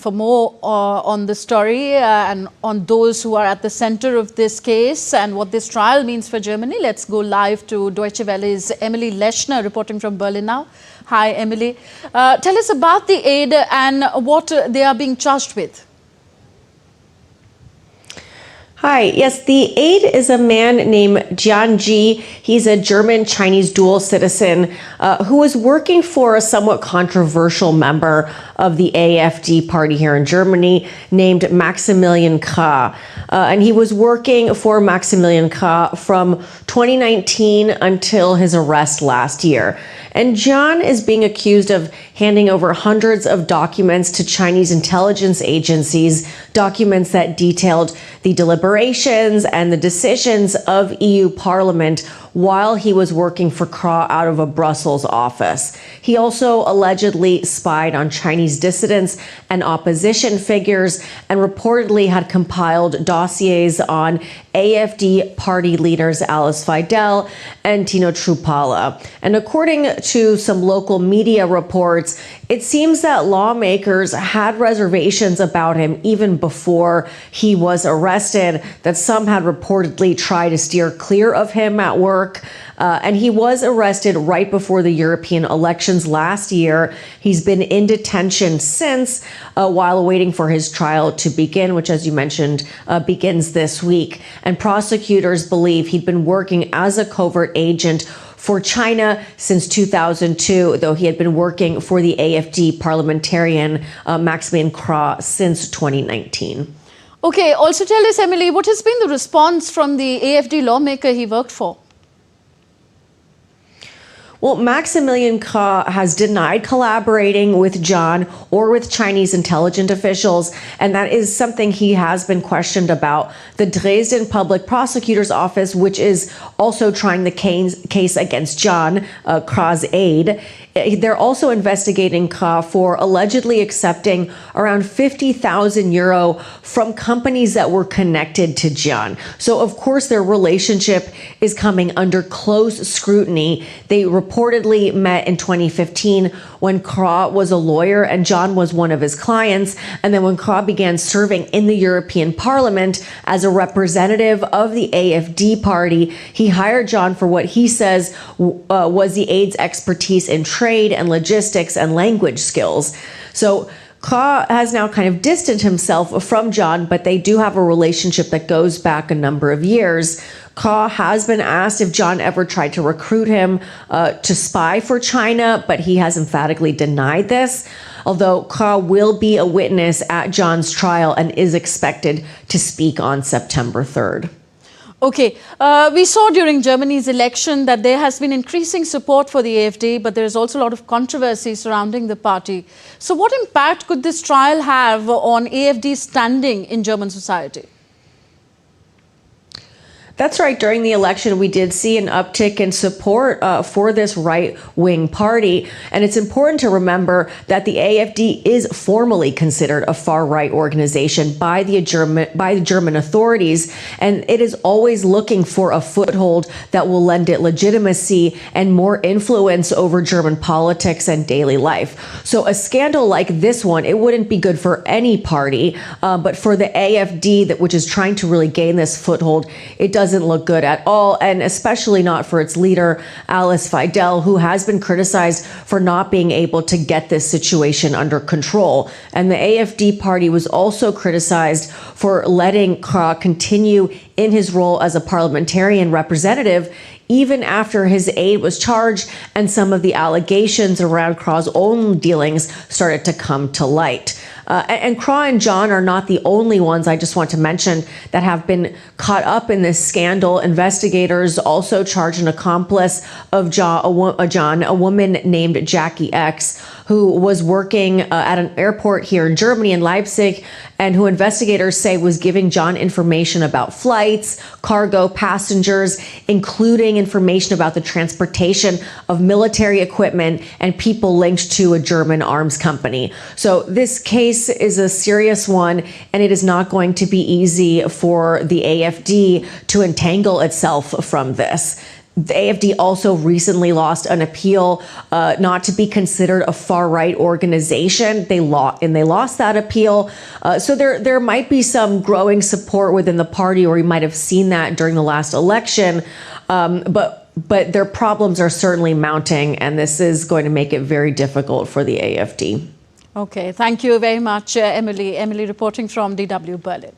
For more on the story and on those who are at the center of this case and what this trial means for Germany, let's go live to Deutsche Welle's Emily Leshner reporting from Berlin now. Hi, Emily. Tell us about the aide and what they are being charged with. Hi, yes, the aide is a man named Jian Ji. He's a German-Chinese dual citizen who was working for a somewhat controversial member of the AfD party here in Germany named Maximilian Krah. And he was working for Maximilian Krah from 2019 until his arrest last year. And Jian is being accused of handing over hundreds of documents to Chinese intelligence agencies, documents that detailed the deliberations and the decisions of EU Parliament while he was working for Krah out of a Brussels office. He also allegedly spied on Chinese dissidents and opposition figures and reportedly had compiled dossiers on AfD party leaders Alice Weidel and Tino Kruppalla. And according to some local media reports, it seems that lawmakers had reservations about him even before he was arrested, that some had reportedly tried to steer clear of him at work. And he was arrested right before the European elections last year. He's been in detention since while waiting for his trial to begin, which, as you mentioned, begins this week. And prosecutors believe he'd been working as a covert agent for China since 2002, though he had been working for the AfD parliamentarian Maximilian Krah since 2019. Okay, also tell us, Emily, what has been the response from the AfD lawmaker he worked for? Well, Maximilian Krah has denied collaborating with Jian or with Chinese intelligence officials, and that is something he has been questioned about. The Dresden Public Prosecutor's Office, which is also trying the case against Jian, Krah's aide, they're also investigating Krah for allegedly accepting around 50,000 euro from companies that were connected to Jian. So, of course, their relationship is coming under close scrutiny. They reportedly met in 2015 when Krah was a lawyer and Jian was one of his clients. And then when Krah began serving in the European Parliament as a representative of the AfD party, he hired Jian for what he says was the aide's expertise in trade and logistics and language skills. So Krah has now kind of distanced himself from Jian, but they do have a relationship that goes back a number of years. Krah has been asked if Jian ever tried to recruit him to spy for China, but he has emphatically denied this, although Krah will be a witness at Jian's trial and is expected to speak on September 3rd. Okay, we saw during Germany's election that there has been increasing support for the AfD, but there is also a lot of controversy surrounding the party. So what impact could this trial have on AfD's standing in German society? That's right. During the election, we did see an uptick in support for this right-wing party. And it's important to remember that the AfD is formally considered a far-right organization by the German authorities. And it is always looking for a foothold that will lend it legitimacy and more influence over German politics and daily life. So a scandal like this one, it wouldn't be good for any party. But for the AfD, which is trying to really gain this foothold, it doesn't look good at all, and especially not for its leader, Alice Weidel, who has been criticized for not being able to get this situation under control. And the AfD party was also criticized for letting Krah continue in his role as a parliamentarian representative even after his aide was charged and some of the allegations around Krah's own dealings started to come to light. And Krah and Jian are not the only ones, I just want to mention, that have been caught up in this scandal. Investigators also charged an accomplice of Jian, a woman named Jackie X, who was working at an airport here in Germany, in Leipzig, and who investigators say was giving Jian information about flights, cargo, passengers, including information about the transportation of military equipment and people linked to a German arms company. So this case is a serious one, and it is not going to be easy for the AfD to entangle itself from this. The AFD also recently lost an appeal not to be considered a far-right organization. They lost that appeal. So there might be some growing support within the party, or you might have seen that during the last election. But their problems are certainly mounting, and this is going to make it very difficult for the AFD. Okay, thank you very much, Emily. Emily reporting from DW Berlin.